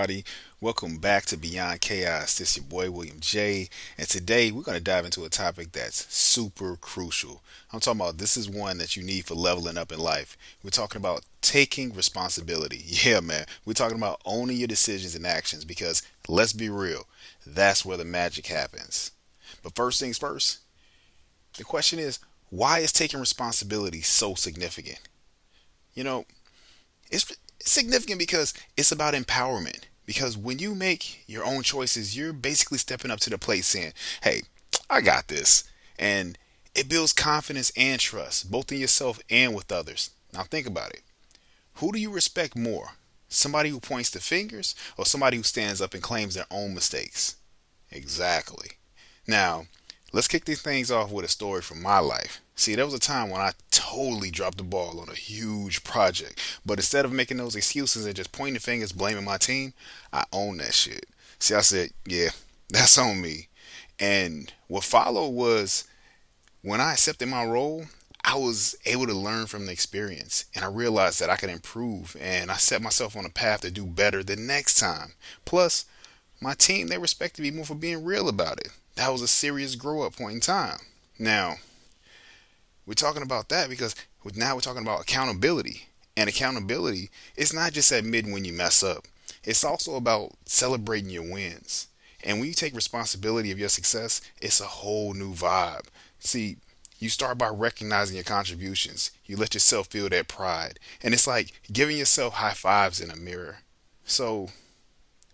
everybody. Welcome back to Beyond Chaos. This is your boy William J. And today we're going to dive into a topic that's super crucial. I'm talking about this is one that you need for leveling up in life. We're talking about taking responsibility. Yeah, man. We're talking about owning your decisions and actions because let's be real, that's where the magic happens. But first things first, the question is why is taking responsibility so significant? You know, it's significant because it's about empowerment. Because when you make your own choices, you're basically stepping up to the plate saying, hey, I got this. And it builds confidence and trust, both in yourself and with others. Now, think about it. Who do you respect more? Somebody who points the fingers or somebody who stands up and claims their own mistakes? Exactly. Now, let's kick these things off with a story from my life. See, there was a time when I totally dropped the ball on a huge project, but instead of making those excuses and just pointing fingers blaming my team, I owned that shit. See, I said, yeah, that's on me. And what followed was when I accepted my role, I was able to learn from the experience and I realized that I could improve and I set myself on a path to do better the next time. Plus, my team, they respected me more for being real about it. That was a serious grow up point in time. Now, we're talking about that because now we're talking about accountability. And accountability is not just admitting when you mess up, it's also about celebrating your wins. And when you take responsibility of your success, it's a whole new vibe. See, you start by recognizing your contributions. You let yourself feel that pride. And it's like giving yourself high fives in a mirror. So,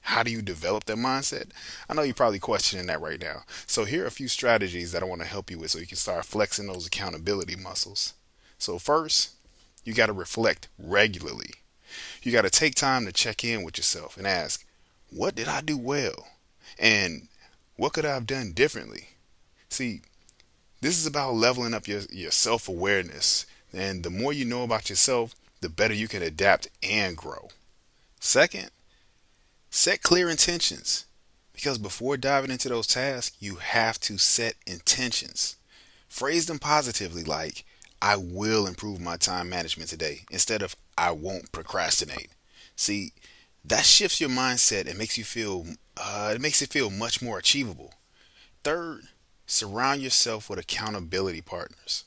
how do you develop that mindset? I know you're probably questioning that right now. So, here are a few strategies that I want to help you with so you can start flexing those accountability muscles. So, first, you got to reflect regularly. You got to take time to check in with yourself and ask, what did I do well? And what could I have done differently? See, this is about leveling up your self awareness. And the more you know about yourself, the better you can adapt and grow. Second, set clear intentions. Because before diving into those tasks, you have to set intentions. Phrase them positively like, I will improve my time management today, instead of I won't procrastinate. See, that shifts your mindset and makes it feel much more achievable. Third, surround yourself with accountability partners.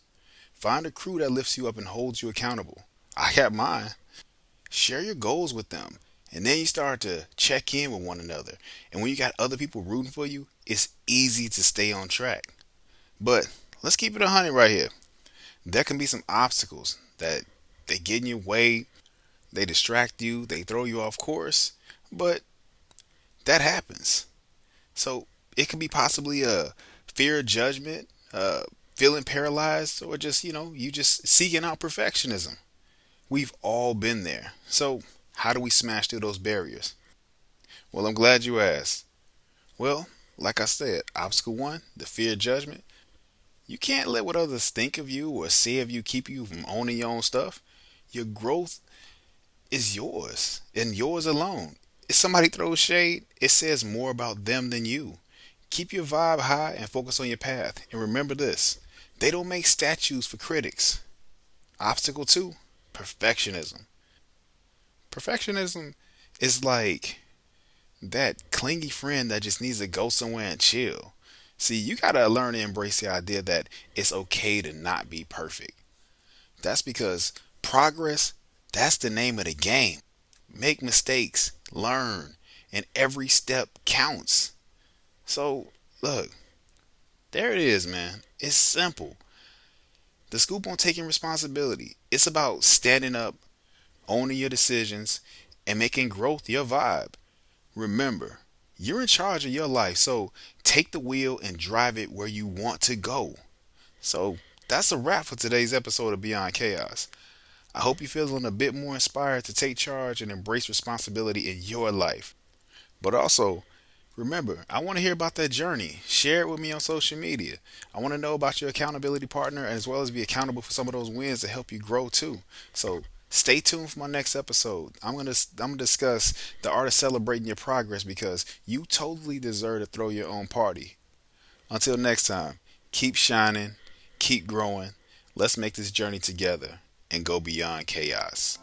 Find a crew that lifts you up and holds you accountable. I got mine. Share your goals with them. And then you start to check in with one another. And when you got other people rooting for you, it's easy to stay on track. But let's keep it 100 right here. There can be some obstacles that they get in your way, they distract you, they throw you off course, but that happens. So it could be possibly a fear of judgment, feeling paralyzed, or just, you just seeking out perfectionism. We've all been there. So how do we smash through those barriers? Well, I'm glad you asked. Well, like I said, obstacle one, the fear of judgment. You can't let what others think of you or say of you keep you from owning your own stuff. Your growth is yours and yours alone. If somebody throws shade, it says more about them than you. Keep your vibe high and focus on your path. And remember this, they don't make statues for critics. Obstacle two, perfectionism. Perfectionism is like that clingy friend that just needs to go somewhere and chill. See, you gotta learn to embrace the idea that it's okay to not be perfect. That's because progress, that's the name of the game. Make mistakes, learn, and every step counts. So, look, there it is, man. It's simple. The scoop on taking responsibility. It's about standing up, owning your decisions, and making growth your vibe. Remember, you're in charge of your life, so take the wheel and drive it where you want to go. So that's a wrap for today's episode of Beyond Chaos. I hope you're feeling a bit more inspired to take charge and embrace responsibility in your life. But also, remember, I want to hear about that journey. Share it with me on social media. I want to know about your accountability partner as well as be accountable for some of those wins to help you grow too. So stay tuned for my next episode. I'm gonna discuss the art of celebrating your progress because you totally deserve to throw your own party. Until next time, keep shining, keep growing. Let's make this journey together and go beyond chaos.